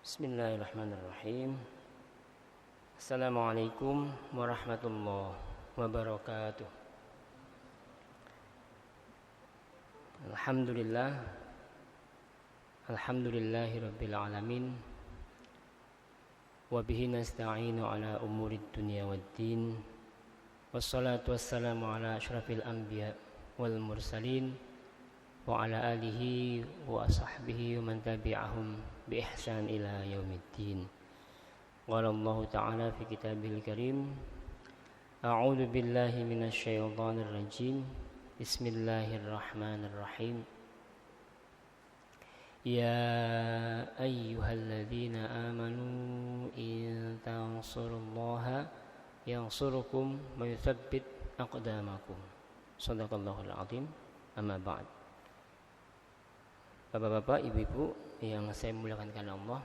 Bismillahirrahmanirrahim. Assalamualaikum warahmatullahi wabarakatuh. Alhamdulillahi rabbil alamin. Wa bihi nasta'inu ala umurid dunya waddin. Wassalatu wassalamu ala asyrafil anbiya wal mursalin wa ala alihi wa sahbihi wa man tabi'ahum bi ihsan ila yaumiddin. Qala Allah ta'ala fi kitabil karim, a'udzu billahi minasy syaithanir rajim. Bismillahirrahmanirrahim. Ya ayyuhalladzina amanu in tansurullaha yansurukum wa yutsabbit aqdamakum. Shadaqallahul azim. Amma ba'd. Bapak-bapak, ibu-ibu yang saya muliakan karena Allah,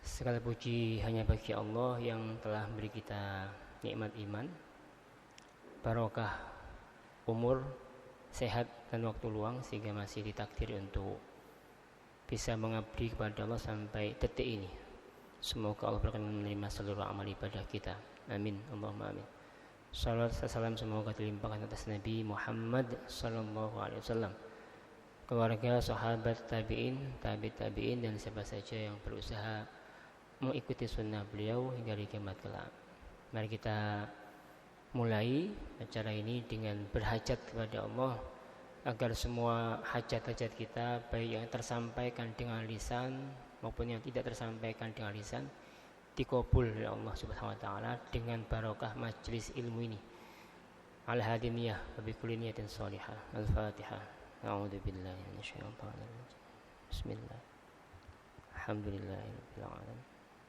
segala puji hanya bagi Allah yang telah beri kita nikmat iman, barokah umur, sehat dan waktu luang, sehingga masih ditakdir untuk bisa mengabdi kepada Allah sampai detik ini. Semoga Allah berkenan menerima seluruh amal ibadah kita. Amin, Allahumma amin. Salat salam semoga dilimpahkan atas Nabi Muhammad sallallahu alaihi wasallam, keluarga, sahabat, tabi'in dan siapa saja yang berusaha mengikuti sunnah beliau hingga hari kiamat kelak. Mari kita mulai acara ini dengan berhajat kepada Allah agar semua hajat-hajat kita, baik yang tersampaikan dengan lisan maupun yang tidak tersampaikan dengan lisan, dikabul oleh Allah Subhanahu wa taala dengan barokah majelis ilmu ini. Al-hadiniyah wa bi kulli niyatin shalihah. Al-Fatihah. A'udzu billahi minasyaitonir rajim. Bismillah. Alhamdulillahirabbil alamin.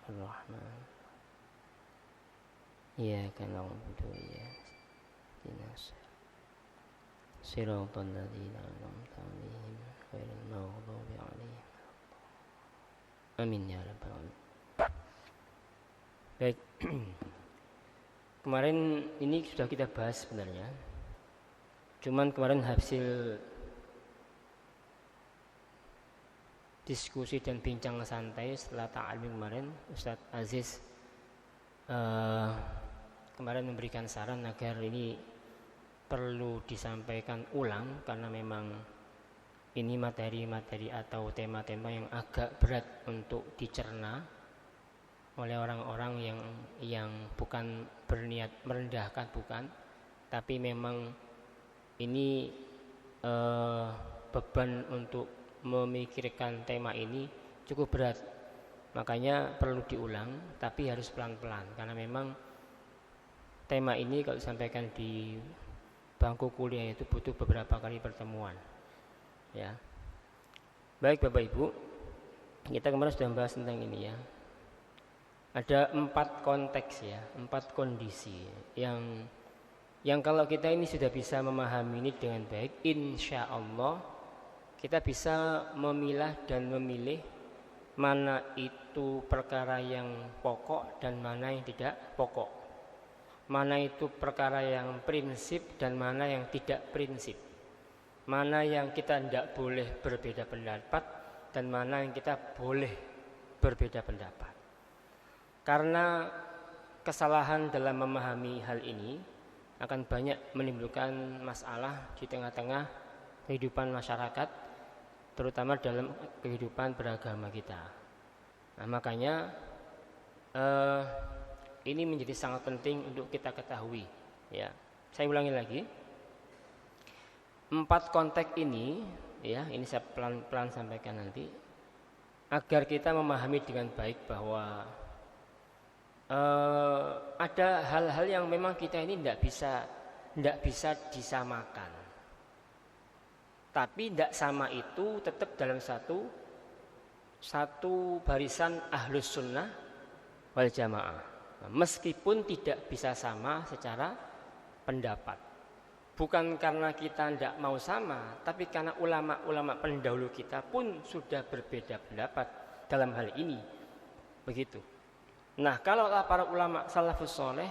Ar-Rahman. Iyyaka na'budu wa iyyaka nasta'in. Shiratal ladzina an'amta 'alaihim ghairil maghdubi 'alaihim. Amin ya rabbal alamin. Baik. Kemarin ini sudah kita bahas sebenarnya. Cuman kemarin hasil diskusi dan bincang santai setelah ta'lim kemarin, Ustadz Aziz kemarin memberikan saran agar ini perlu disampaikan ulang karena memang ini materi-materi atau tema-tema yang agak berat untuk dicerna oleh orang-orang yang bukan berniat merendahkan, bukan, tapi memang ini beban untuk memikirkan tema ini cukup berat, makanya perlu diulang, tapi harus pelan-pelan karena memang tema ini kalau disampaikan di bangku kuliah itu butuh beberapa kali pertemuan ya. Baik Bapak Ibu, kita kemarin sudah membahas tentang ini ya. Ada 4 konteks ya, 4 kondisi yang kalau kita ini sudah bisa memahami ini dengan baik, insya Allah kita bisa memilah dan memilih mana itu perkara yang pokok dan mana yang tidak pokok, mana itu perkara yang prinsip dan mana yang tidak prinsip, mana yang kita tidak boleh berbeda pendapat dan mana yang kita boleh berbeda pendapat. Karena kesalahan dalam memahami hal ini akan banyak menimbulkan masalah di tengah-tengah kehidupan masyarakat, terutama dalam kehidupan beragama kita. Nah, makanya ini menjadi sangat penting untuk kita ketahui ya. Saya ulangi lagi, 4 konteks ini ya, ini saya pelan-pelan sampaikan nanti agar kita memahami dengan baik bahwa ada hal-hal yang memang kita ini tidak bisa disamakan. Tapi tidak sama itu tetap dalam satu barisan ahlus sunnah wal jamaah, meskipun tidak bisa sama secara pendapat. Bukan karena kita tidak mau sama, tapi karena ulama-ulama pendahulu kita pun sudah berbeda pendapat dalam hal ini. Begitu. Nah, kalau para ulama salafus soleh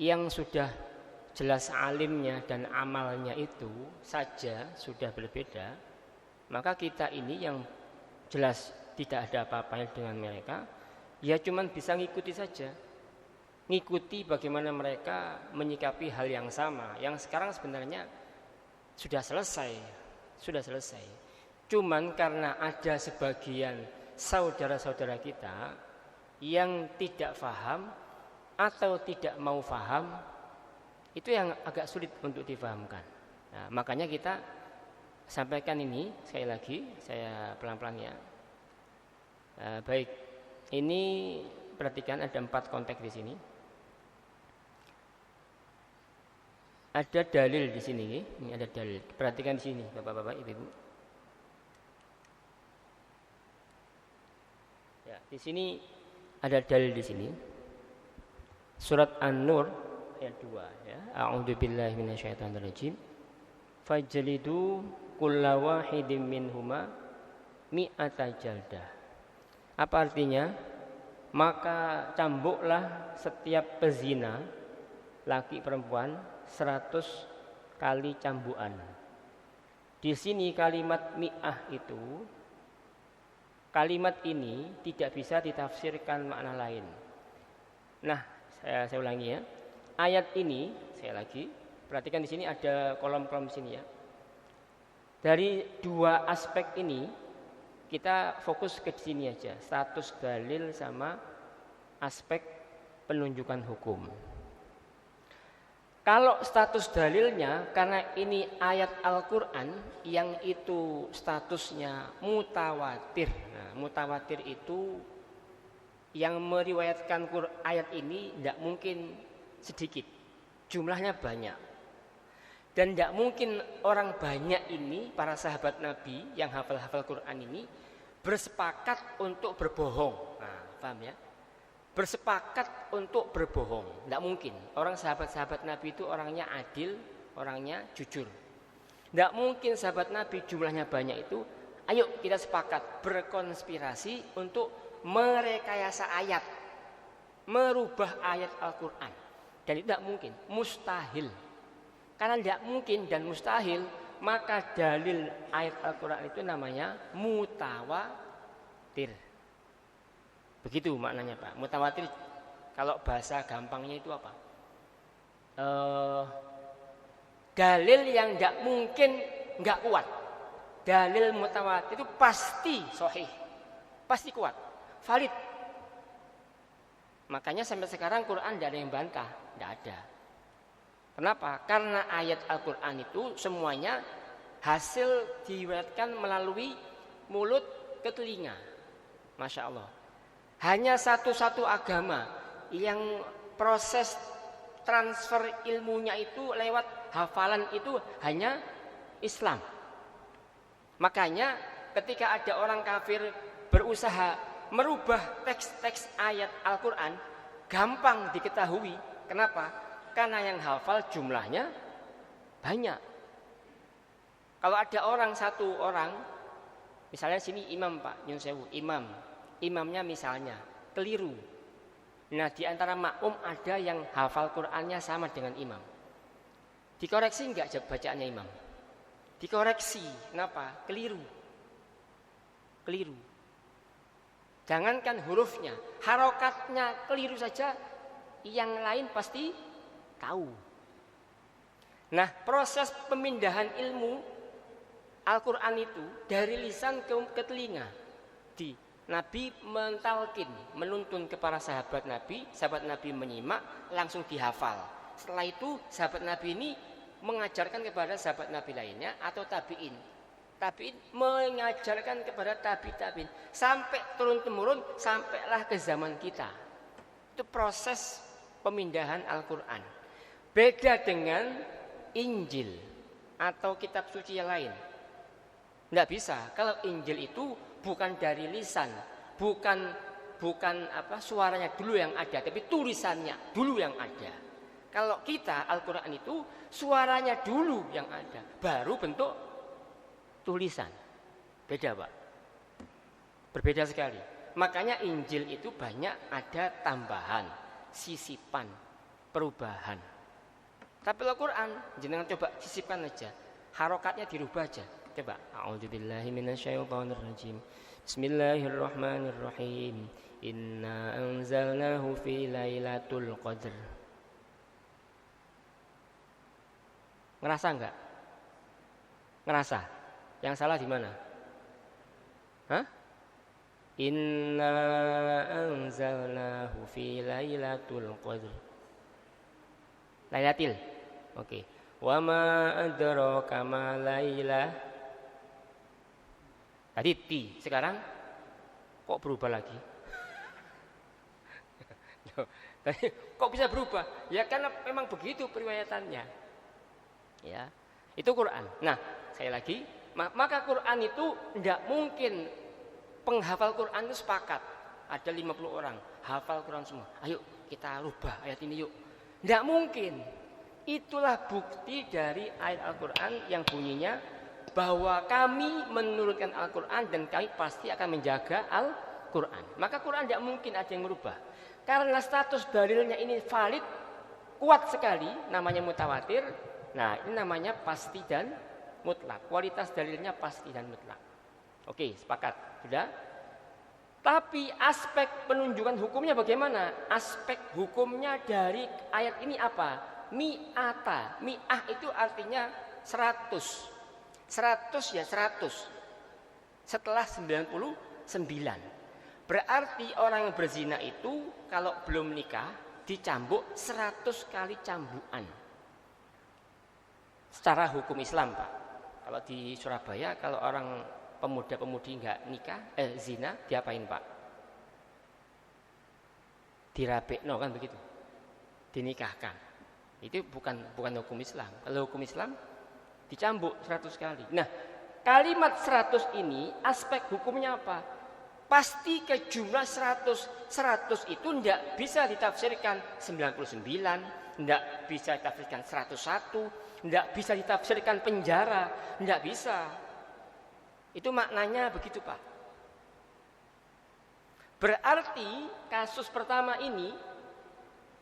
yang sudah jelas alimnya dan amalnya itu saja sudah berbeda, maka kita ini yang jelas tidak ada apa-apanya dengan mereka, ya cuman bisa ngikuti saja. Ngikuti bagaimana mereka menyikapi hal yang sama, yang sekarang sebenarnya sudah selesai. Cuman karena ada sebagian saudara-saudara kita yang tidak paham atau tidak mau paham, itu yang agak sulit untuk difahamkan. Nah, makanya kita sampaikan ini sekali lagi, saya pelan-pelan ya. Baik, ini perhatikan ada 4 konteks di sini. Ada dalil di sini, ini ada dalil. Perhatikan di sini, Bapak-bapak, Ibu-ibu. Ya, di sini ada dalil di sini. Surat An-Nur ayat 2 ya. A'udzubillahi minasyaitonirrajim. Fajlidu kulla wahidin minhuma mi'ata jaldah. Apa artinya? Maka cambuklah setiap pezina laki perempuan 100 kali cambukan. Di sini kalimat mi'ah itu, kalimat ini tidak bisa ditafsirkan makna lain. Nah, saya ulangi ya. Ayat ini, saya lagi, perhatikan di sini ada kolom-kolom di sini ya. Dari 2 aspek ini kita fokus ke sini aja, status dalil sama aspek penunjukan hukum. Kalau status dalilnya, karena ini ayat Al-Quran yang itu statusnya mutawatir. Nah, mutawatir itu yang meriwayatkan ayat ini tidak mungkin sedikit, jumlahnya banyak. Dan tidak mungkin orang banyak ini, para sahabat Nabi yang hafal-hafal Quran ini bersepakat untuk berbohong. Nah, paham ya? Bersepakat untuk berbohong, tidak mungkin. Orang sahabat-sahabat Nabi itu orangnya adil, orangnya jujur. Tidak mungkin sahabat Nabi jumlahnya banyak itu, ayo kita sepakat berkonspirasi untuk merekayasa ayat, merubah ayat Al-Quran. Dan itu tidak mungkin, mustahil. Karena tidak mungkin dan mustahil, maka dalil ayat Al-Quran itu namanya mutawatir. Begitu maknanya Pak. Mutawatir kalau bahasa gampangnya itu apa? Dalil yang tidak mungkin nggak kuat. Dalil mutawatir itu pasti sahih, pasti kuat, valid. Makanya sampai sekarang Quran tidak ada yang bantah, tidak ada. Kenapa? Karena ayat Al-Quran itu semuanya hasil diriwayatkan melalui mulut ke telinga. Masya Allah. Hanya satu-satu agama yang proses transfer ilmunya itu lewat hafalan itu hanya Islam. Makanya ketika ada orang kafir berusaha merubah teks-teks ayat Al-Quran, gampang diketahui. Kenapa? Karena yang hafal jumlahnya banyak. Kalau ada satu orang, misalnya sini imam Pak, nyun sewu, imamnya misalnya keliru. Nah, di antara makmum ada yang hafal Qur'annya sama dengan imam. Dikoreksi enggak bacaannya imam? Dikoreksi. Kenapa? Keliru. Jangankan hurufnya, harokatnya keliru saja, yang lain pasti tahu. Nah, proses pemindahan ilmu Al-Quran itu dari lisan ke telinga. Nabi mentalkin, menuntun kepada sahabat Nabi menyimak, langsung dihafal. Setelah itu sahabat Nabi ini mengajarkan kepada sahabat Nabi lainnya atau tabi'in. Tabi'in mengajarkan kepada tabi'in sampai turun-temurun, sampailah ke zaman kita. Itu proses pemindahan Al-Quran. Beda dengan Injil atau kitab suci yang lain. Tidak bisa. Kalau Injil itu bukan dari lisan, bukan suaranya dulu yang ada, tapi tulisannya dulu yang ada. Kalau kita Al-Quran itu suaranya dulu yang ada, baru bentuk tulisan. Beda Pak, berbeda sekali. Makanya Injil itu banyak ada tambahan, sisipan, perubahan. Tapi Al-Quran jenengan coba sisipkan aja, harokatnya dirubah aja. Coba, a'udzubillahi minasyaitonirrajim. Bismillahirrahmanirrahim. Inna anzalnahu fi lailatul qadr. Ngerasa enggak? Ngerasa? Yang salah di mana? Hah? Inna anzalnahu fi lailatul qadr. Lailatul. Oke. Wa ma adraka ma lailah. Tadi ti, sekarang kok berubah lagi? Kok bisa berubah? Ya karena memang begitu periwayatannya. Ya, itu Quran. Nah, sekali lagi, maka Quran itu tidak mungkin penghafal Quran itu sepakat. Ada 50 orang hafal Quran semua. Ayo kita rubah ayat ini yuk. Tidak mungkin. Itulah bukti dari ayat Al-Quran yang bunyinya bahwa kami menurunkan Al-Quran dan kami pasti akan menjaga Al-Quran. Maka Quran tidak mungkin ada yang merubah. Karena status dalilnya ini valid, kuat sekali, namanya mutawatir. Nah, ini namanya pasti dan mutlak. Kualitas dalilnya pasti dan mutlak. Oke, sepakat. Sudah? Tapi aspek penunjukan hukumnya bagaimana? Aspek hukumnya dari ayat ini apa? Mi'ata. Mi'ah itu artinya 100. 100 ya 100. Setelah 99. Berarti orang yang berzina itu kalau belum nikah dicambuk 100 kali cambukan. Secara hukum Islam, Pak. Kalau di Surabaya kalau orang pemuda-pemudi enggak nikah, zina, diapain, Pak? Dirabekno kan begitu. Dinikahkan. Itu bukan hukum Islam. Kalau hukum Islam dicambuk 100 kali. Nah, kalimat 100 ini aspek hukumnya apa? Pasti ke jumlah 100. 100 itu tidak bisa ditafsirkan 99, tidak bisa ditafsirkan 101, tidak bisa ditafsirkan penjara, tidak bisa. Itu maknanya begitu, Pak. Berarti kasus pertama ini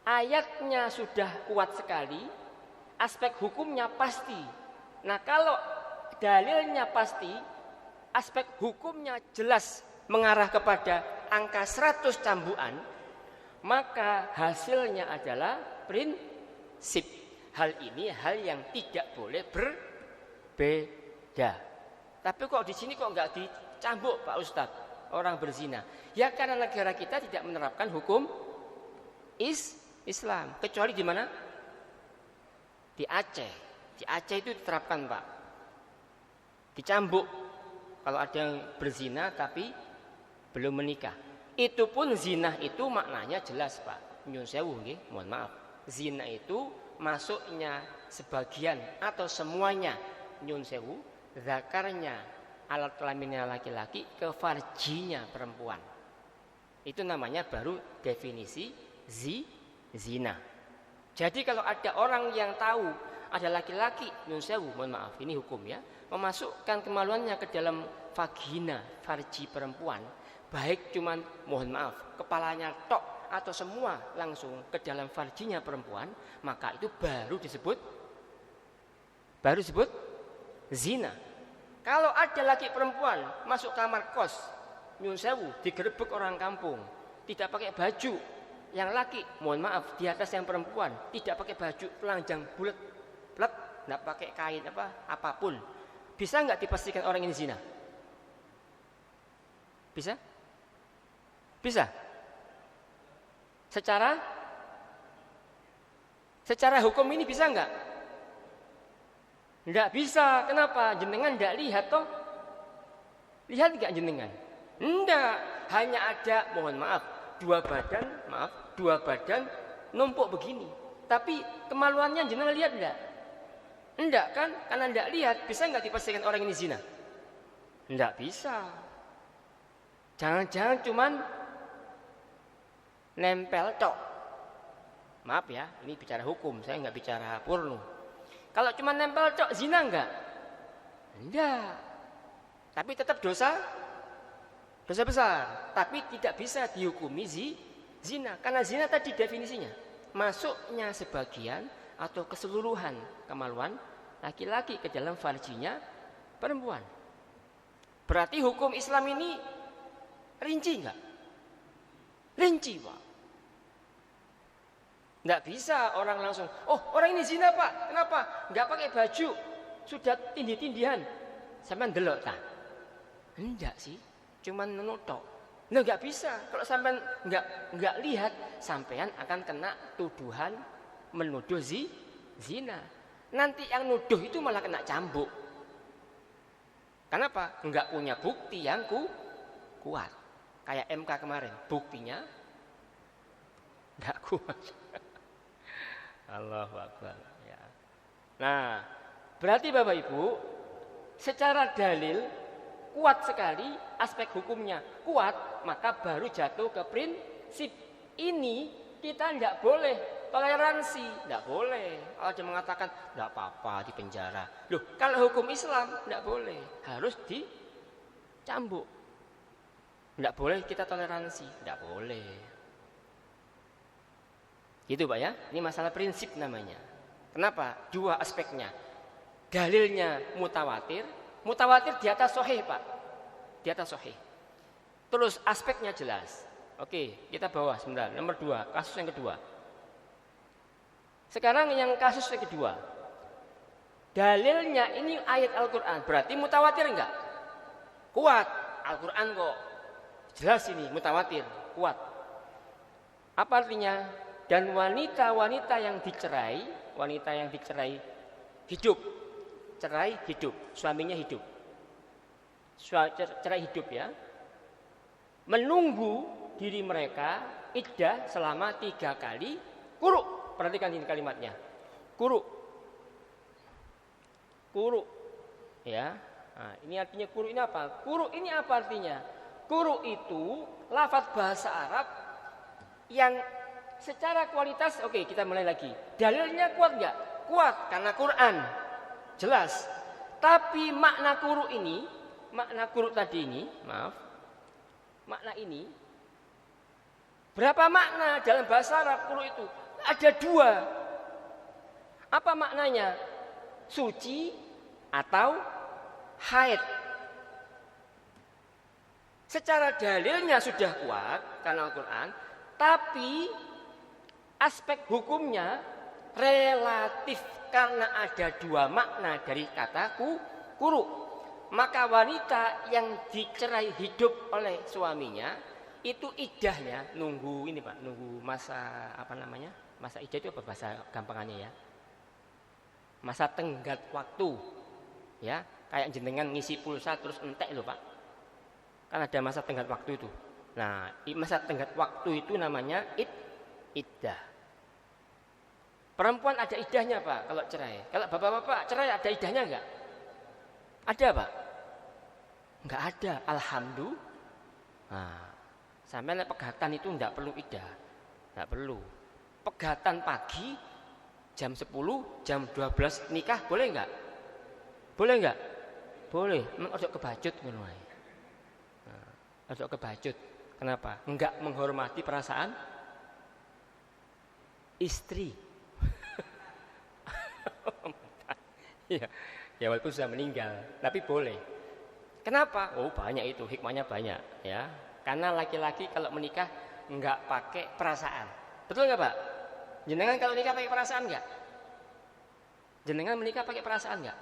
ayatnya sudah kuat sekali, aspek hukumnya pasti. Nah, kalau dalilnya pasti, aspek hukumnya jelas mengarah kepada angka 100 cambukan, maka hasilnya adalah prinsip. Hal ini hal yang tidak boleh berbeda. Tapi kok di sini kok nggak dicambuk, Pak Ustadz, orang berzina? Ya karena negara kita tidak menerapkan hukum Islam. Kecuali di mana? Di Aceh. Di Aceh itu diterapkan, Pak. Dicambuk kalau ada yang berzina tapi belum menikah. Itu pun zina itu maknanya jelas, Pak. Nyun sewu nggih, mohon maaf. Zina itu masuknya sebagian atau semuanya, nyun sewu, zakarnya, alat kelaminnya laki-laki ke farjinya perempuan. Itu namanya baru definisi zina. Jadi kalau ada orang yang tahu ada laki-laki, nyun sewu, mohon maaf, ini hukum ya, memasukkan kemaluannya ke dalam vagina, farji perempuan, baik cuman mohon maaf kepalanya tok atau semua langsung ke dalam farjinya perempuan, maka itu baru disebut zina. Kalau ada laki perempuan masuk kamar kos, nyun sewu, digerebek orang kampung, tidak pakai baju, yang laki mohon maaf di atas yang perempuan tidak pakai baju, telanjang bulat, tidak pakai kain apapun, bisa nggak dipastikan orang ini zina? Bisa? Secara hukum ini bisa enggak? Enggak bisa. Kenapa? Jenengan enggak lihat toh? Lihat enggak jenengan? Enggak. Hanya ada, mohon maaf, dua badan numpuk begini. Tapi kemaluannya jenengan lihat enggak? Enggak kan? Karena enggak lihat, bisa enggak dipastikan orang ini zina? Enggak bisa. Jangan-jangan cuman nempel tok. Maaf ya, ini bicara hukum, saya nggak bicara porno. Kalau cuma nempel tok, zina enggak? Enggak. Tapi tetap dosa besar. Tapi tidak bisa dihukumi zina. Karena zina tadi definisinya masuknya sebagian atau keseluruhan kemaluan laki-laki ke dalam farjinya perempuan. Berarti hukum Islam ini Rinci enggak? Rinci, Pak. Enggak bisa orang langsung, oh orang ini zina Pak, kenapa? Enggak pakai baju, sudah tindih-tindihan. Sampean delok ta? Enggak sih, cuman nutuk. Nah enggak bisa, kalau sampean enggak lihat, sampean akan kena tuduhan menuduh zina. Nanti yang nuduh itu malah kena cambuk. Kenapa? Enggak punya bukti yang kuat. Kayak MK kemarin, buktinya enggak kuat. Allahu Akbar. Ya. Nah, berarti Bapak Ibu, secara dalil kuat sekali aspek hukumnya. Kuat, maka baru jatuh ke prinsip. Ini kita tidak boleh toleransi, tidak boleh. Kalau dia mengatakan tidak apa-apa di penjara. Loh, kalau hukum Islam tidak boleh, harus dicambuk. Tidak boleh kita toleransi, tidak boleh. Gitu Pak ya, ini masalah prinsip namanya. Kenapa? Dua aspeknya. Dalilnya mutawatir di atas sahih Pak. Di atas sahih. Terus aspeknya jelas. Oke, kita bawa sebentar. Nomor 2, kasus yang kedua. Sekarang yang kasus yang kedua. Dalilnya ini ayat Al-Quran. Berarti mutawatir enggak? Kuat. Al-Quran kok. Jelas ini mutawatir. Kuat. Apa artinya? Dan wanita-wanita yang dicerai hidup. Cerai hidup, suaminya hidup. Cerai hidup ya. Menunggu diri mereka iddah selama 3 kali kuruk. Perhatikan ini kalimatnya. Kuruk. Ya. Nah, ini artinya kuruk ini apa? Kuruk ini apa artinya? Kuruk itu lafaz bahasa Arab yang secara kualitas, oke kita mulai lagi. Dalilnya kuat enggak? Kuat karena Quran. Jelas. Tapi makna kuruk ini, makna kuruk tadi ini, makna ini berapa makna dalam bahasa Arab kuruk itu? Ada 2. Apa maknanya? Suci atau haid. Secara dalilnya sudah kuat karena Al-Quran, tapi aspek hukumnya relatif karena ada 2 makna dari kata kuruk. Maka wanita yang dicerai hidup oleh suaminya itu iddahnya nunggu ini Pak, nunggu masa apa namanya? Masa iddah itu apa bahasa gampangannya ya? Masa tenggat waktu. Ya, kayak jenengan ngisi pulsa terus entek loh Pak. Kan ada masa tenggat waktu itu. Nah, masa tenggat waktu itu namanya iddah. Perempuan ada iddahnya Pak kalau cerai. Kalau bapak-bapak cerai ada iddahnya enggak? Ada Pak? Enggak ada, alhamdulillah. Nah, sampai pegatan itu enggak perlu iddah. Enggak perlu. Pegatan pagi jam 10, jam 12 nikah boleh enggak? Boleh enggak? Boleh. Ojo kebacut ngono ae. Nah, ojo kebacut. Kenapa? Enggak menghormati perasaan istri. Ya walaupun sudah meninggal, tapi boleh. Kenapa? Oh banyak itu, hikmahnya banyak ya. Karena laki-laki kalau menikah enggak pakai perasaan. Betul enggak Pak? Jenengan kalau nikah pakai perasaan enggak? Jenengan menikah pakai perasaan enggak?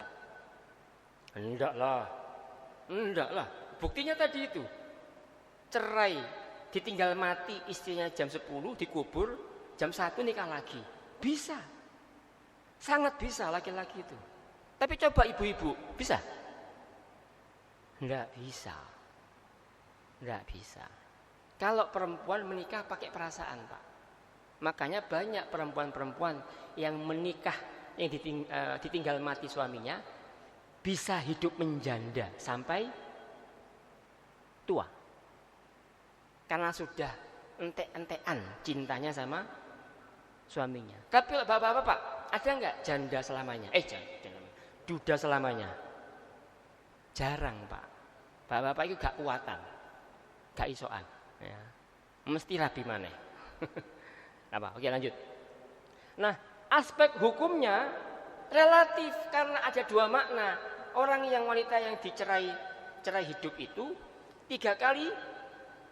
Enggak lah. Buktinya tadi itu. Cerai, ditinggal mati istrinya jam 10, dikubur, jam 1 nikah lagi. Bisa. Sangat bisa laki-laki itu. Tapi coba ibu-ibu, bisa? Enggak bisa. Kalau perempuan menikah pakai perasaan Pak. Makanya banyak perempuan-perempuan yang menikah, yang ditinggal mati suaminya, bisa hidup menjanda sampai tua. Karena sudah entek-entekan cintanya sama suaminya. Tapi bapak-bapak, ada enggak janda selamanya? Duda selamanya? Jarang Pak. Bapak-bapak itu gak kuatan, gak isoan ya. Mesti rabi maneh. Apa? Oke lanjut. Nah aspek hukumnya relatif karena ada 2 makna. Orang yang wanita yang cerai hidup itu 3 kali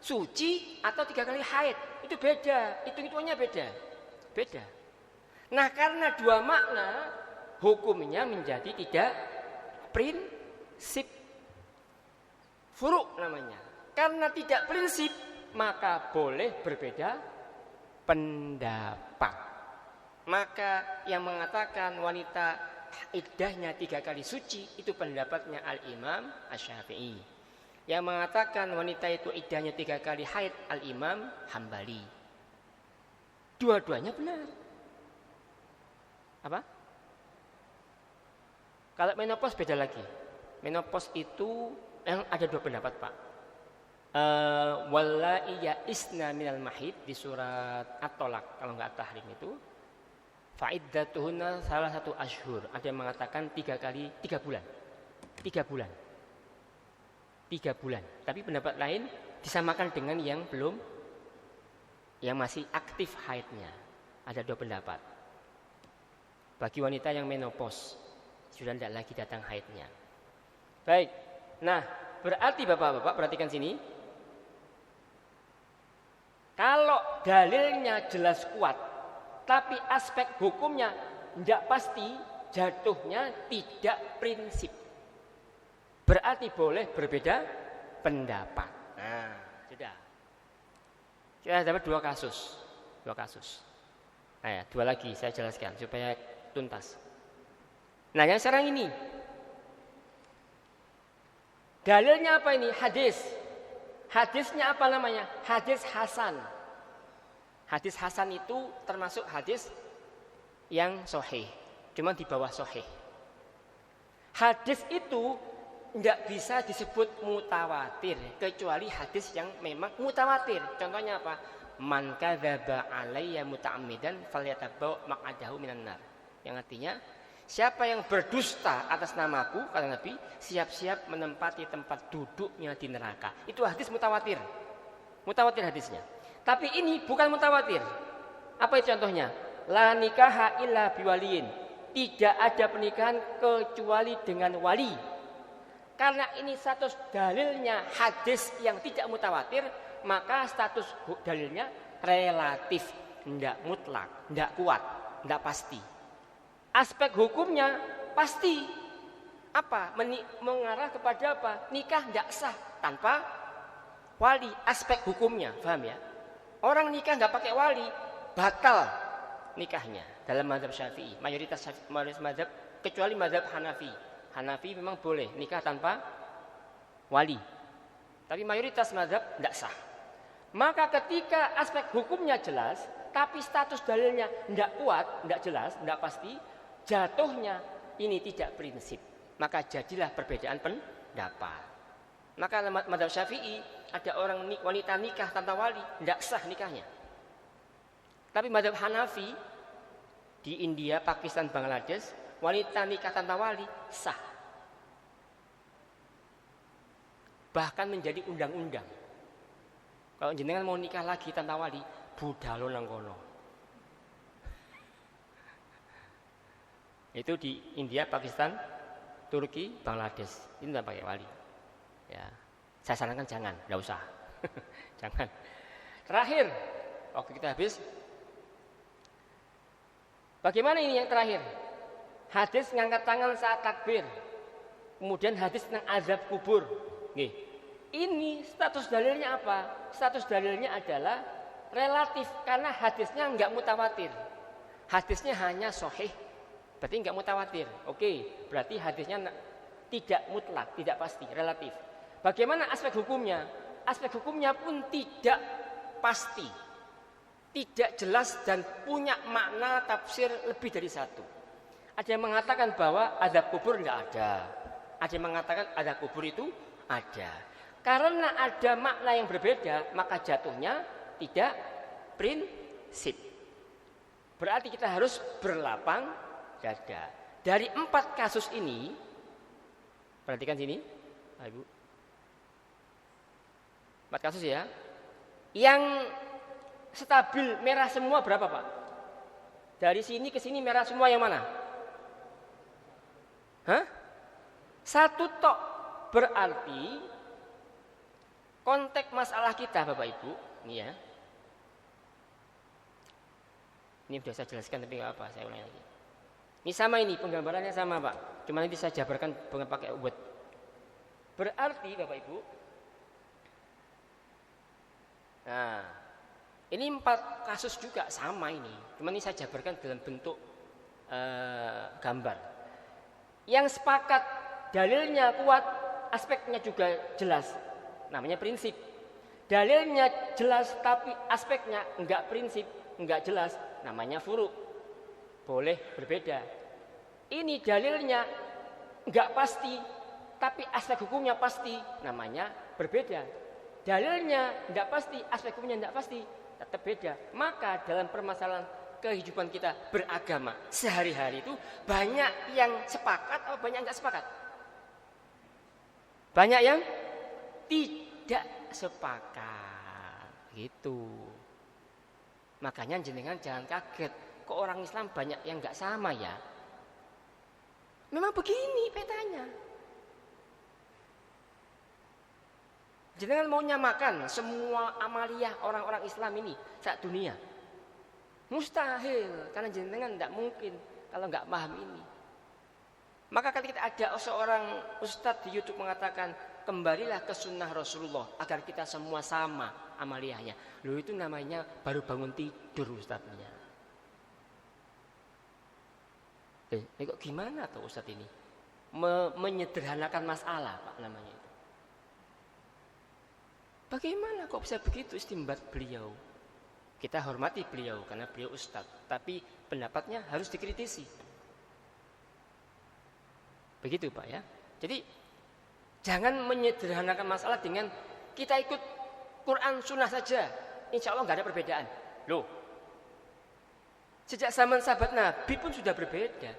suci atau 3 kali haid. Itu beda, hitung-hitungannya beda. Beda. Nah, karena dua makna, hukumnya menjadi tidak prinsip. Furu' namanya. Karena tidak prinsip, maka boleh berbeda pendapat. Maka yang mengatakan wanita iddahnya 3 kali suci, itu pendapatnya Al-Imam Asy-Syafi'i. Yang mengatakan wanita itu iddahnya 3 kali haid, Al-Imam Hambali. Dua-duanya benar. Apa? Kalau menopause beda lagi. Menopause itu yang ada 2 pendapat, Pak. Wallahi ya'isna minal mahid di surat At-Tolak, kalau enggak Tahrim itu. Fa'iddatuhunna salah satu ashur. Ada yang mengatakan 3 bulan. 3 bulan. 3 bulan. Tapi pendapat lain disamakan dengan yang belum, yang masih aktif haidnya. Ada 2 pendapat. Bagi wanita yang menopause, sudah tidak lagi datang haidnya. Baik. Nah, berarti Bapak-bapak perhatikan sini. Kalau dalilnya jelas kuat, tapi aspek hukumnya tidak pasti, jatuhnya tidak prinsip. Berarti boleh berbeda pendapat. Nah, sudah. Kita dapat 2 kasus. 2 kasus. Nah, ya, 2 lagi saya jelaskan supaya tuntas. Nah, yang sekarang ini. Dalilnya apa ini? Hadis. Hadisnya apa namanya? Hadis Hasan. Hadis Hasan itu termasuk hadis yang sahih, cuma di bawah sahih. Hadis itu tidak bisa disebut mutawatir kecuali hadis yang memang mutawatir. Contohnya apa? Man kadzaba alayya muta'ammidan falyatabau maq'adahu minan nar. Yang artinya, siapa yang berdusta atas namaku, kata Nabi, siap-siap menempati tempat duduknya di neraka. Itu hadis mutawatir. Mutawatir hadisnya. Tapi ini bukan mutawatir. Apa itu contohnya? La nikaha illa biwaliyin. Tidak ada pernikahan kecuali dengan wali. Karena ini status dalilnya hadis yang tidak mutawatir, maka status dalilnya relatif, tidak mutlak, tidak kuat, tidak pasti. Aspek hukumnya pasti. Apa? Mengarah kepada apa? Nikah tidak sah tanpa wali. Aspek hukumnya, paham ya? Orang nikah nggak pakai wali, batal nikahnya dalam mazhab Syafi'i. Mayoritas mazhab, kecuali mazhab Hanafi. Hanafi memang boleh nikah tanpa wali. Tapi mayoritas mazhab tidak sah. Maka ketika aspek hukumnya jelas, tapi status dalilnya tidak kuat, tidak jelas, tidak pasti, jatuhnya ini tidak prinsip. Maka jadilah perbedaan pendapat. Maka mazhab Syafi'i ada orang wanita nikah tanpa wali, tidak sah nikahnya. Tapi mazhab Hanafi di India, Pakistan, Bangladesh, wanita nikah tanpa wali sah. Bahkan menjadi undang-undang. Kalau jenengan mau nikah lagi tanpa wali, budalo nang kono. Itu di India, Pakistan, Turki, Bangladesh. Ini tidak pakai wali. Ya. Saya sarankan jangan, enggak usah. Jangan. Terakhir, waktu kita habis. Bagaimana ini yang terakhir? Hadis ngangkat tangan saat takbir. Kemudian hadis tentang azab kubur. Nih. Ini status dalilnya apa? Status dalilnya adalah relatif karena hadisnya enggak mutawatir. Hadisnya hanya sahih. Berarti enggak mutawatir. Oke, berarti hadisnya tidak mutlak, tidak pasti, relatif. Bagaimana aspek hukumnya? Aspek hukumnya pun tidak pasti, tidak jelas dan punya makna tafsir lebih dari satu. Ada yang mengatakan bahwa azab kubur tidak ada. Ada yang mengatakan azab kubur itu ada. Karena ada makna yang berbeda, maka jatuhnya tidak prinsip. Berarti kita harus berlapang dada. Dari 4 kasus ini, perhatikan sini, Ibu. 4 kasus ya. Yang stabil merah semua berapa, Pak? Dari sini ke sini merah semua yang mana? Hah? 1 tok. Berarti Konteks masalah kita Bapak Ibu, ini ya. Ini sudah saya jelaskan tapi nggak apa, saya ulangi lagi. Ini sama ini, penggambarannya sama Pak. Cuma nanti saya jabarkan dengan pakai word. Berarti Bapak Ibu, nah ini 4 kasus juga sama ini. Cuma ini saya jabarkan dalam bentuk gambar. Yang sepakat dalilnya kuat, aspeknya juga jelas. Namanya prinsip. Dalilnya jelas tapi aspeknya enggak prinsip, enggak jelas. Namanya furu. Boleh berbeda. Ini dalilnya enggak pasti tapi aspek hukumnya pasti. Namanya berbeda. Dalilnya enggak pasti, aspek hukumnya enggak pasti, tetap beda. Maka dalam permasalahan kehidupan kita beragama sehari-hari itu banyak yang sepakat atau banyak yang enggak sepakat? Banyak yang tidak sepakat gitu. Makanya jenengan jangan kaget kok orang Islam banyak yang enggak sama ya. Memang begini petanya. Jenengan mau nyamakan semua amaliyah orang-orang Islam ini saat dunia? Mustahil, karena jenengan tidak mungkin kalau nggak paham ini. Maka ketika ada seorang ustadz di YouTube mengatakan kembalilah ke sunnah Rasulullah agar kita semua sama amaliyahnya. Loh itu namanya baru bangun tidur ustadznya. Ini kok gimana tuh ustadz ini? Menyederhanakan masalah Pak namanya itu. Bagaimana kok bisa begitu istimbat beliau? Kita hormati beliau karena beliau ustadz, tapi pendapatnya harus dikritisi. Begitu Pak ya. Jadi jangan menyederhanakan masalah dengan kita ikut Quran Sunnah saja. Insya Allah nggak ada perbedaan. Loh, sejak zaman sahabat Nabi pun sudah berbeda.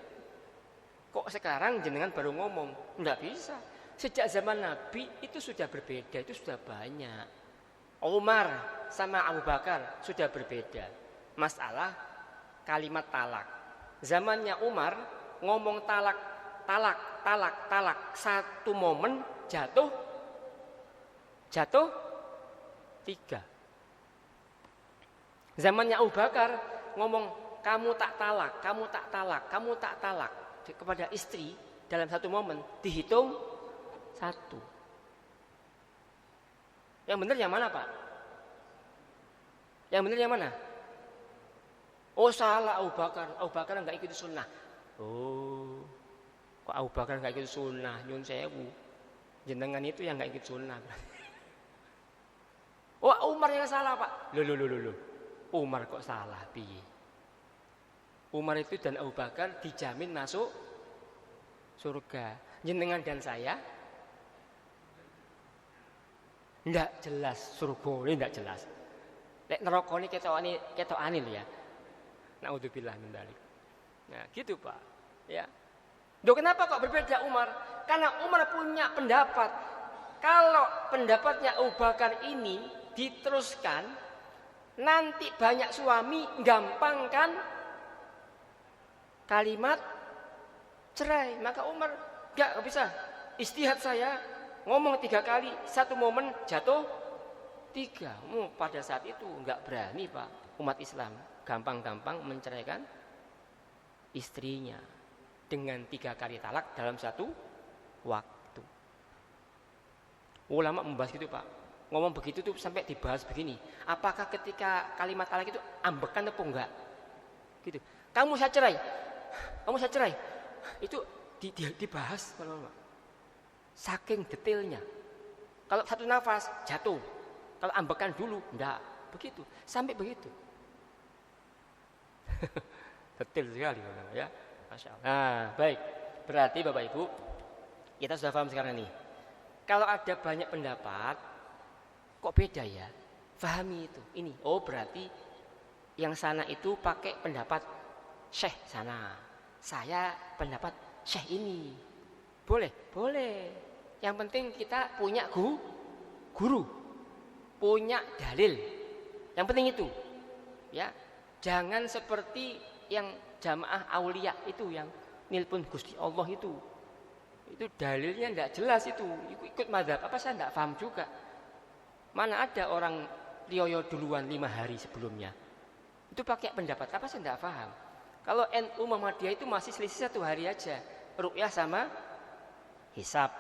Kok sekarang jenengan baru ngomong? Nggak bisa. Sejak zaman Nabi itu sudah berbeda, itu sudah banyak. Umar sama Abu Bakar sudah berbeda. Masalah kalimat talak. Zamannya Umar ngomong talak, talak, talak, talak. Satu momen jatuh 3. Zamannya Abu Bakar ngomong kamu tak talak, kamu tak talak, kamu tak talak kepada istri dalam satu momen dihitung 1. Yang benar yang mana Pak? Yang benar yang mana? Oh salah Abu Bakar. Abu Bakar enggak ikut sunnah. Oh, kok Abu Bakar enggak ikut sunnah? Nyun sewu. Jenengan itu yang enggak ikut sunnah. Oh Umar yang salah Pak. Loh. Umar kok salah piye? Umar itu dan Abu Bakar dijamin masuk surga. Jenengan dan saya ndak jelas surga ini ndak jelas. Lek neraka ini ketokane lho ya. Naudzubillah min dzalik. Nah, gitu Pak. Ya. Loh kenapa kok berbeda Umar? Karena Umar punya pendapat. Kalau pendapatnya Abu Bakar ini diteruskan, nanti banyak suami gampang kan kalimat cerai. Maka Umar enggak bisa. Istihad saya ngomong 3 kali, satu momen jatuh 3. Pada saat itu enggak berani Pak umat Islam gampang-gampang menceraikan istrinya dengan 3 kali talak dalam satu waktu. Ulama membahas gitu Pak. Ngomong begitu tuh sampai dibahas begini. Apakah ketika kalimat talak itu ambekan atau enggak? Gitu. Kamu saya cerai. Itu dibahas kalau saking detailnya. Kalau satu nafas jatuh, kalau ambekan dulu enggak, begitu. Sampai begitu. Detail sekali ya. Masya Allah. Nah, baik. Berarti Bapak Ibu, kita sudah paham sekarang nih. Kalau ada banyak pendapat, kok beda ya? Fahami itu. Ini, oh berarti yang sana itu pakai pendapat Syekh sana. Saya pendapat Syekh ini. Boleh. Yang penting kita punya guru, punya dalil. Yang penting itu, ya. Jangan seperti yang jamaah aulia itu yang nilpun Gusti Allah itu dalilnya tidak jelas itu. Ikut mazhab apa saya tidak paham juga. Mana ada orang rioyo duluan 5 hari sebelumnya. Itu pakai pendapat apa saya tidak paham. Kalau NU Muhammadiyah itu masih selisih 1 hari aja. Ru'yah sama hisab.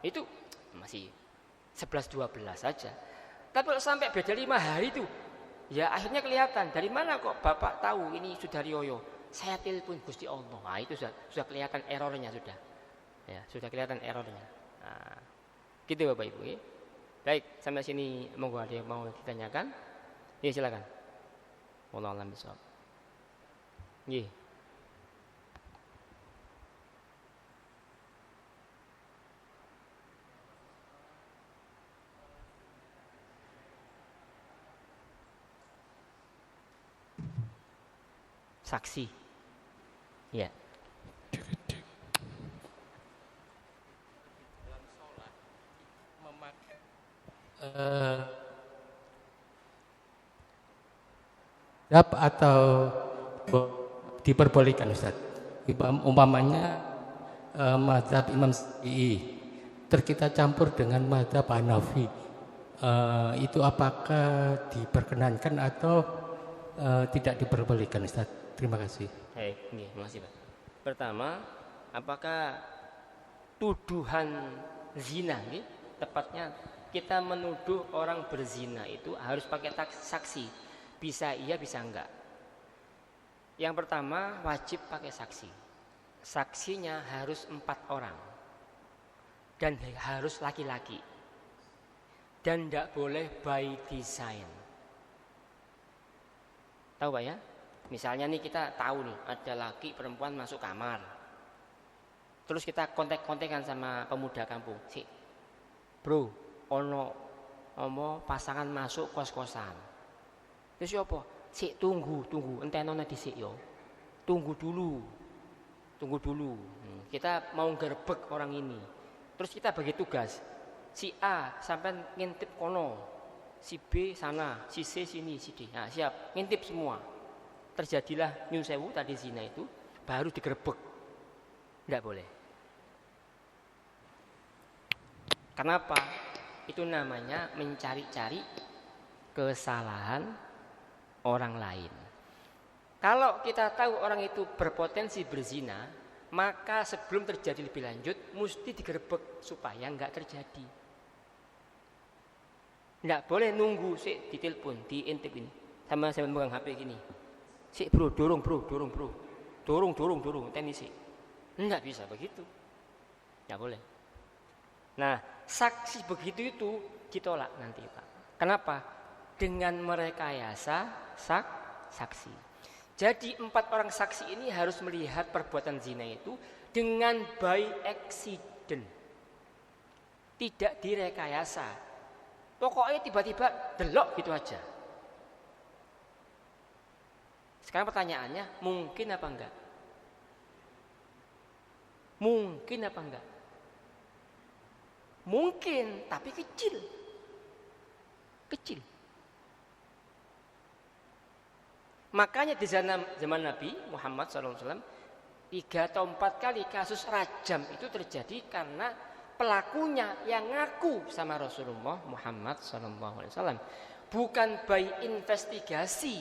Itu masih 11-12 saja. Tapi kalau sampai beda 5 hari itu, ya akhirnya kelihatan dari mana kok Bapak tahu ini sudah rioyo. Saya telepon Gusti Allah. Nah, itu sudah kelihatan errornya sudah. Ya, sudah kelihatan errornya. Nah, gitu Bapak Ibu. Ya. Baik, sampai sini monggo ada yang mau ditanyakan. Ya silakan. Wallahu a'lam bishawab. Nggih. Saksi. Ya. Atau diperbolehkan Ustaz. Umpamanya mazhab Imam Syafi'i terus kita campur dengan mazhab Hanafi, itu apakah diperkenankan atau tidak diperbolehkan Ustaz? Terima kasih. Baik, terima kasih Pak. Pertama, apakah tuduhan zina nih, tepatnya kita menuduh orang berzina itu harus pakai saksi? Bisa iya, bisa enggak. Yang pertama, wajib pakai saksi. Saksinya harus 4 orang dan harus laki-laki dan tidak boleh by design. Tahu Pak ya? Misalnya nih kita tahu nih ada laki perempuan masuk kamar, terus kita kontek-kontekan sama pemuda kampung, si bro, ono pasangan masuk kos-kosan. Terus apa? Si tunggu, entenone dhisik yo. Tunggu dulu. Kita mau gerbek orang ini. Terus kita bagi tugas. Si A sampai ngintip kono, si B sana, si C sini, si D. Nah, siap, ngintip semua. Terjadilah nyun sewu tadi zina itu, baru digerebek. Tidak boleh. Kenapa? Itu namanya mencari-cari kesalahan orang lain. Kalau kita tahu orang itu berpotensi berzina, maka sebelum terjadi lebih lanjut mesti digerebek supaya enggak terjadi. Enggak boleh nunggu sik ditelepon, diintip ini. Sama saya memegang HP gini. Sik bro, dorong bro. Dorong, tenis sik. Enggak bisa begitu. Enggak boleh. Nah, saksi begitu itu ditolak nanti Pak. Kenapa? Dengan merekayasa saksi. Jadi 4 orang saksi ini harus melihat perbuatan zina itu dengan by accident. Tidak direkayasa. Pokoknya tiba-tiba delok gitu aja. Sekarang pertanyaannya, mungkin apa enggak? Mungkin apa enggak? Mungkin, tapi kecil. Makanya di zaman Nabi Muhammad SAW 3 atau 4 kali kasus rajam itu terjadi karena pelakunya yang ngaku sama Rasulullah Muhammad SAW, bukan by investigasi,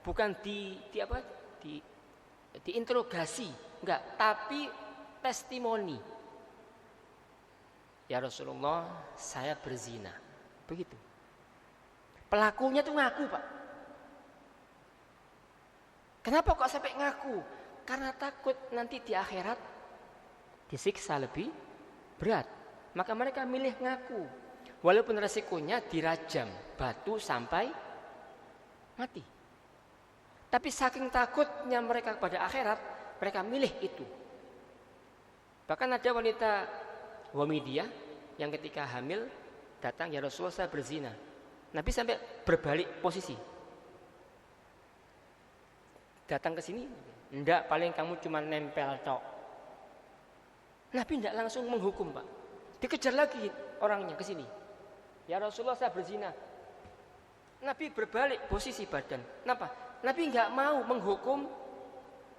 bukan diinterogasi, enggak, tapi testimoni. Ya Rasulullah, saya berzina, begitu. Pelakunya tuh ngaku Pak. Kenapa kok sampai ngaku? Karena takut nanti di akhirat disiksa lebih berat. Maka mereka milih ngaku. Walaupun resikonya dirajam batu sampai mati. Tapi saking takutnya mereka kepada akhirat, mereka milih itu. Bahkan ada wanita Wamidiyah yang ketika hamil datang, ya Rasulullah saya berzina. Nabi sampai berbalik posisi. Datang ke sini, enggak, paling kamu cuma nempel tok. Nabi enggak langsung menghukum Pak. Dikejar lagi orangnya ke sini. Ya Rasulullah saya berzina. Nabi berbalik posisi badan. Kenapa? Nabi enggak mau menghukum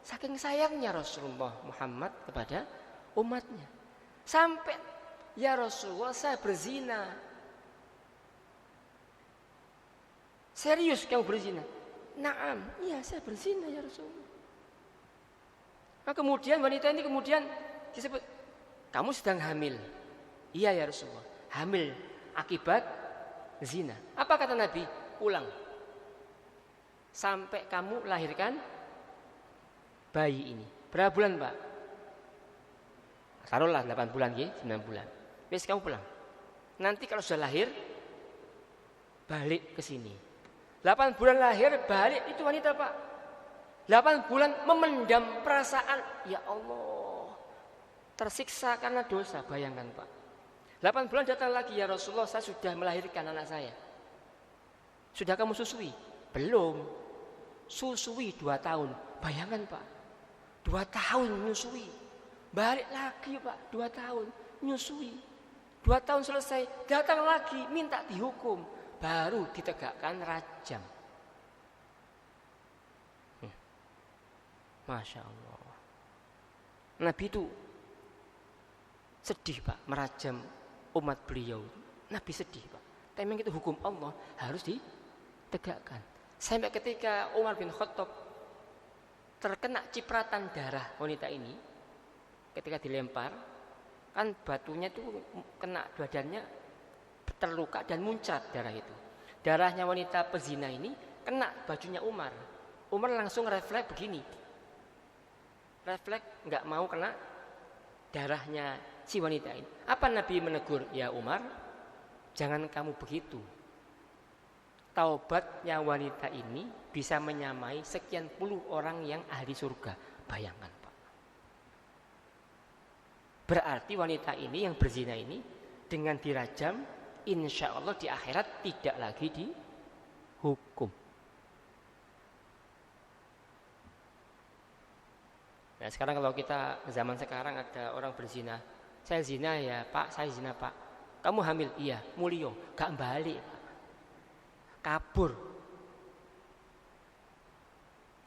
saking sayangnya Rasulullah Muhammad kepada umatnya. Sampai ya Rasulullah saya berzina. Serius kamu berzina? Naam, iya saya berzina ya Rasulullah. Nah, kemudian wanita ini disebut, kamu sedang hamil. Iya ya Rasulullah, hamil akibat zina. Apa kata Nabi? Ulang. Sampai kamu lahirkan bayi ini. Berapa bulan Pak? Taruhlah 8 bulan, 9 bulan. Wes kamu pulang. Nanti kalau sudah lahir, balik ke sini. 8 bulan lahir, balik, itu wanita Pak. 8 bulan memendam perasaan, ya Allah, tersiksa karena dosa, bayangkan Pak. 8 bulan datang lagi, ya Rasulullah, saya sudah melahirkan anak saya. Sudah kamu susui? Belum. Susui 2 tahun, bayangkan Pak. 2 tahun menyusui. Balik lagi Pak, 2 tahun menyusui. 2 tahun selesai, datang lagi minta dihukum. Baru ditegakkan rajam. Masya Allah. Nabi itu sedih Pak, merajam umat beliau. Nabi sedih Pak. Tapi memang itu hukum Allah harus ditegakkan. Sampai ketika Umar bin Khattab terkena cipratan darah wanita ini, ketika dilempar, kan batunya itu kena badannya, terluka dan muncrat darah itu. Darahnya wanita pezina ini kena bajunya Umar. Umar langsung refleks begini. Refleks nggak mau kena darahnya si wanita ini. Apa Nabi menegur? Ya Umar, jangan kamu begitu. Taubatnya wanita ini bisa menyamai sekian puluh orang yang ahli surga. Bayangkan Pak. Berarti wanita ini yang berzina ini dengan dirajam, insya Allah di akhirat tidak lagi dihukum. Nah sekarang kalau kita zaman sekarang ada orang berzina, saya zina ya Pak, saya zina Pak. Kamu hamil? Iya. Mulio, gak balik Pak. Kabur.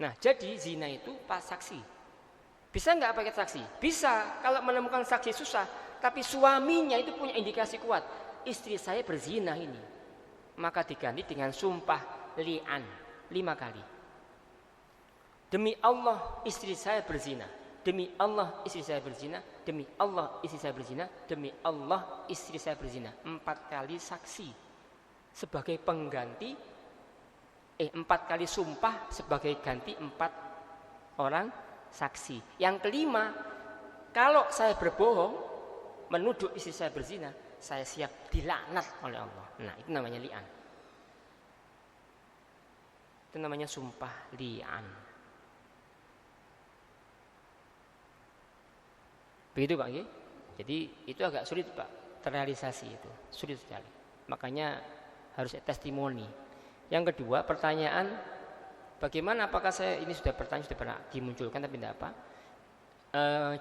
Nah jadi zina itu pas saksi. Bisa nggak pakai saksi? Bisa. Kalau menemukan saksi susah, tapi suaminya itu punya indikasi kuat. Istri saya berzina ini, maka diganti dengan sumpah li'an 5 kali. Demi Allah istri saya berzina, demi Allah istri saya berzina, demi Allah istri saya berzina, demi Allah istri saya berzina. 4 kali saksi sebagai pengganti, 4 kali sumpah sebagai ganti 4 orang saksi. Yang kelima, kalau saya berbohong menuduh istri saya berzina, saya siap dilaknat oleh Allah. Nah itu namanya li'an. Itu namanya sumpah li'an. Begitu Pak. Jadi itu agak sulit Pak, terrealisasi itu. Sulit sekali. Makanya harus testimoni. Yang kedua pertanyaan, bagaimana, apakah saya ini sudah pernah dimunculkan tapi tidak apa.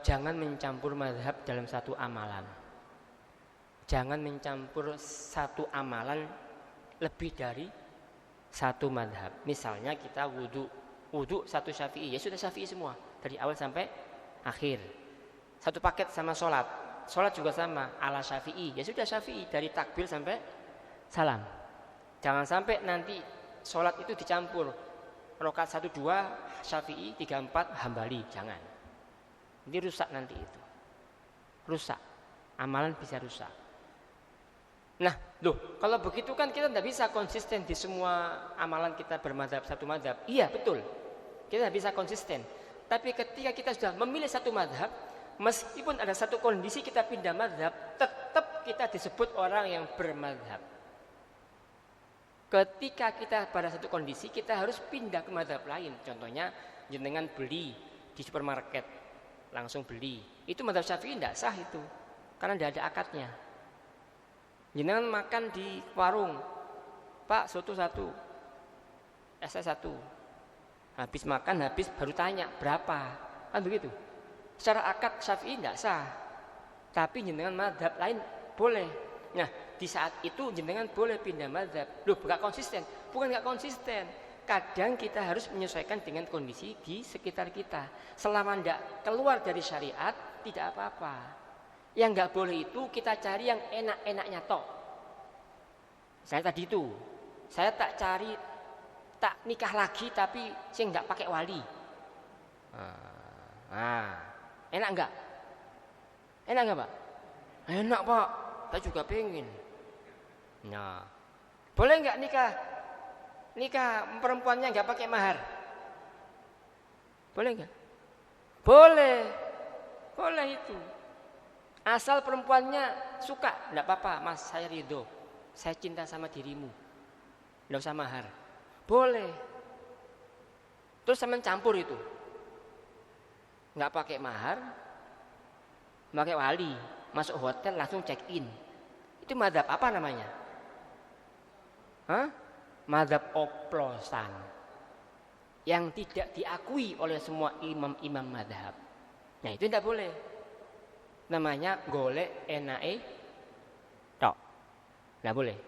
Jangan mencampur mazhab dalam satu amalan. Jangan mencampur satu amalan lebih dari satu madhab. Misalnya kita wudhu satu syafi'i, ya sudah syafi'i semua dari awal sampai akhir. Satu paket sama sholat juga sama ala syafi'i, ya sudah syafi'i dari takbir sampai salam. Jangan sampai nanti sholat itu dicampur, rakaat 1, 2 syafi'i, 3, 4 hambali, jangan. Ini rusak nanti itu, rusak, amalan bisa rusak. Nah, kalau begitu kan kita tidak bisa konsisten di semua amalan kita bermadhab satu madhab. Iya betul, kita bisa konsisten. Tapi ketika kita sudah memilih satu madhab, meskipun ada satu kondisi kita pindah madhab, tetap kita disebut orang yang bermadhab. Ketika kita pada satu kondisi, kita harus pindah ke madhab lain. Contohnya, jenengan beli di supermarket, langsung beli. Itu madhab syafi'i tidak sah itu, karena tidak ada akadnya. Jenengan makan di warung, Pak soto 1, es 1. Habis makan, baru tanya berapa, kan begitu. Secara akad syafi'i tidak sah, tapi jenengan madhab lain boleh. Nah di saat itu jenengan boleh pindah madhab. Bukan konsisten, bukan nggak konsisten. Kadang kita harus menyesuaikan dengan kondisi di sekitar kita. Selama tidak keluar dari syariat, tidak apa-apa. Yang nggak boleh itu kita cari yang enak-enaknya tok. Saya tadi itu, saya tak cari tak nikah lagi tapi sing nggak pakai wali. Enak nggak? Enak nggak Pak? Enak Pak, saya juga pengen. Nah, boleh nggak nikah perempuannya nggak pakai mahar? Boleh nggak? Boleh itu. Asal perempuannya suka, nggak apa-apa Mas, saya ridho. Saya cinta sama dirimu, nggak usah mahar. Boleh. Terus saya mencampur itu, nggak pakai mahar, pakai wali, masuk hotel langsung check in. Itu mazhab apa namanya? Mazhab oplosan yang tidak diakui oleh semua imam-imam mazhab. Nah itu tidak boleh. Namanya golek enae tok. Nggak boleh.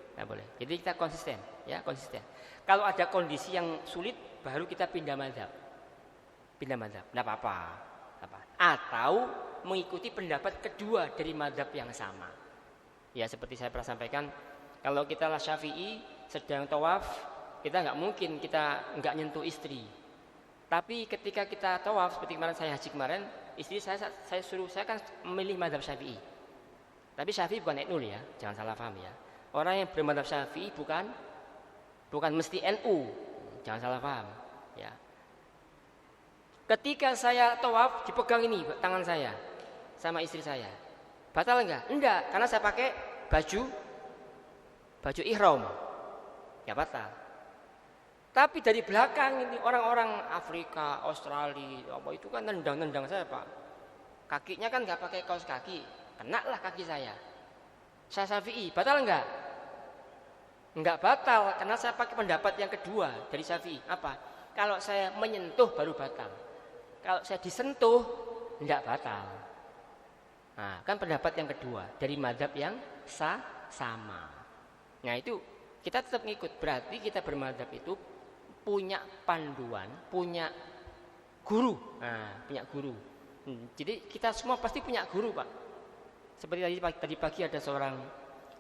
Jadi kita konsisten, ya konsisten. Kalau ada kondisi yang sulit, baru kita pindah mazhab, nggak apa-apa. Atau mengikuti pendapat kedua dari mazhab yang sama. Ya seperti saya pernah sampaikan, kalau kita lah Syafi'i sedang tawaf, kita nggak mungkin kita nggak nyentuh istri. Tapi ketika kita tawaf, seperti kemarin saya haji kemarin, istri saya kan memilih mazhab Syafi'i. Tapi Syafi'i bukan NU ya, jangan salah paham ya. Orang yang bermadzhab Syafi'i bukan mesti NU, jangan salah paham ya. Ketika saya tawaf dipegang ini tangan saya sama istri saya, batal enggak? Enggak, karena saya pakai baju ihram, ya batal. Tapi dari belakang ini orang-orang Afrika, Australia, apa itu kan nendang saya Pak. Kakinya kan nggak pakai kaos kaki, kena lah kaki saya. Saya Syafi'i, batal enggak? Enggak batal, karena saya pakai pendapat yang kedua dari Syafi'i. Apa? Kalau saya menyentuh baru batal. Kalau saya disentuh, enggak batal. Nah, kan pendapat yang kedua dari mazhab yang sama. Nah itu kita tetap ngikut. Berarti kita bermadzhab itu punya panduan, punya guru. Nah, punya guru. Jadi kita semua pasti punya guru Pak. Seperti tadi pagi ada seorang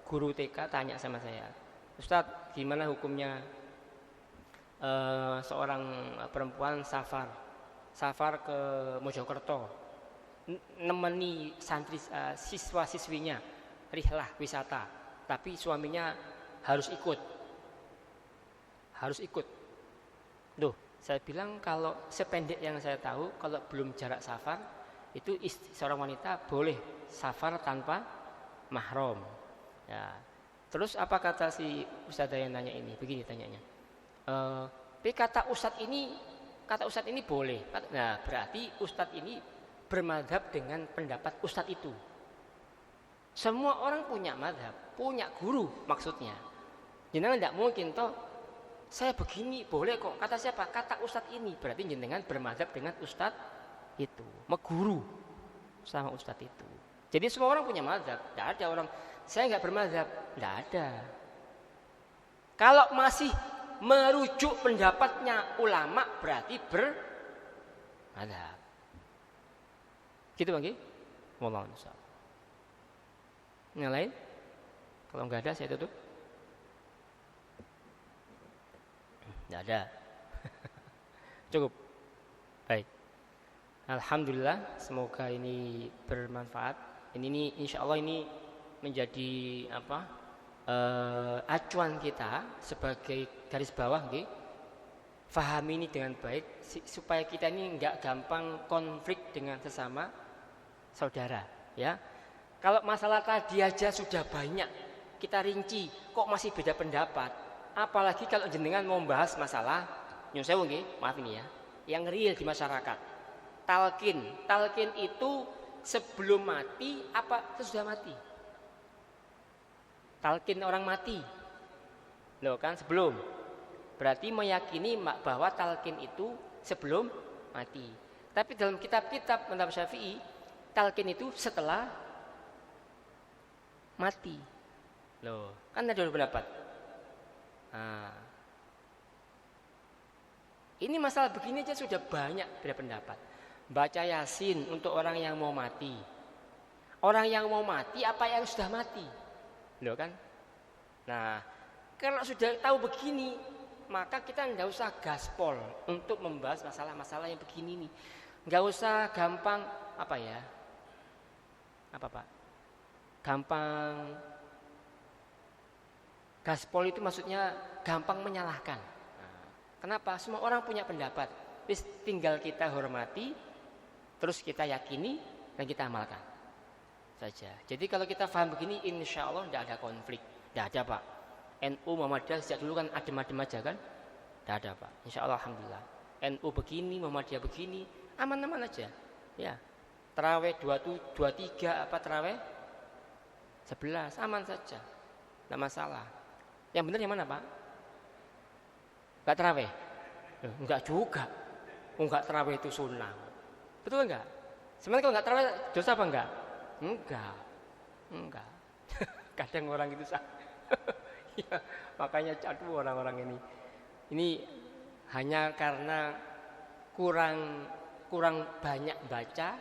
guru TK tanya sama saya, Ustadz gimana hukumnya seorang perempuan safar ke Mojokerto, nemeni santri siswa-siswinya rihlah wisata, tapi suaminya harus ikut. Duh, saya bilang kalau sependek yang saya tahu, kalau belum jarak safar itu seorang wanita boleh safar tanpa mahram. Ya. Terus apa kata si ustadzah yang tanya ini? Begini tanyanya. Kata ustadz ini boleh. Nah, berarti ustadz ini bermadhab dengan pendapat ustadz itu. Semua orang punya madhab, punya guru maksudnya. Jenengan tidak mungkin toh saya begini boleh kok. Kata siapa? Kata ustadz ini. Berarti jenengan bermadhab dengan ustadz itu, meguru sama ustadz itu. Jadi semua orang punya mazhab. Tidak ada orang saya nggak bermazhab, tidak ada. Kalau masih merujuk pendapatnya ulama berarti bermazhab. Gitu Bang Ki? Wallahu a'lam. Yang lain? Kalau nggak ada saya tutup. Tidak ada. Cukup. Baik. Alhamdulillah, semoga ini bermanfaat. Ini insya Allah ini menjadi acuan kita sebagai garis bawah, fahami ini dengan baik supaya kita ini nggak gampang konflik dengan sesama saudara. Ya, kalau masalah tadi aja sudah banyak kita rinci, kok masih beda pendapat. Apalagi kalau jenengan mau membahas masalah nyun sewu maaf ini ya, yang real di masyarakat. Talqin itu sebelum mati apa sesudah mati? Talqin orang mati. Loh kan sebelum. Berarti meyakini bahwa talqin itu sebelum mati. Tapi dalam kitab-kitab mazhab Syafi'i, talqin itu setelah mati. Loh, kan ada dua pendapat. Nah, ini masalah begini aja sudah banyak beda pendapat. Baca Yasin untuk orang yang mau mati. Orang yang mau mati apa yang sudah mati? Loh kan? Nah, kalau sudah tahu begini, maka kita tidak usah gaspol untuk membahas masalah-masalah yang begini nih. Nggak usah gampang apa ya? Apa Pak? Gampang gaspol itu maksudnya gampang menyalahkan. Nah, kenapa? Semua orang punya pendapat. Terus tinggal kita hormati, terus kita yakini dan kita amalkan saja. Jadi kalau kita paham begini, insya Allah tidak ada konflik, tidak ada Pak. NU Muhammadiyah sejak dulu kan adem-adem aja kan, tidak ada Pak. Insya Allah alhamdulillah. NU begini, Muhammadiyah begini, aman-aman aja. Ya, terawih 23 apa terawih 11 aman saja, tidak masalah. Yang benar yang mana Pak? Enggak terawih? Enggak juga. Enggak terawih itu sunnah. Betul enggak? Sebenarnya kalau enggak terawih dosa apa enggak? Enggak. Kadang orang itu ya, makanya aduh orang-orang ini hanya karena kurang banyak baca,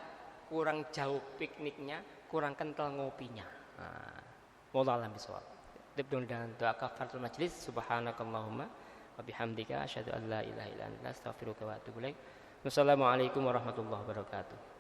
kurang jauh pikniknya, kurang kental ngopinya. Wallahu a'lam bishawab. Dengan doa kafaratul majlis, subhanakallahumma wa bihamdika asyhadu an la ilaha illa anta astaghfiruka wa atubu ilaik. Wassalamualaikum warahmatullahi wabarakatuh.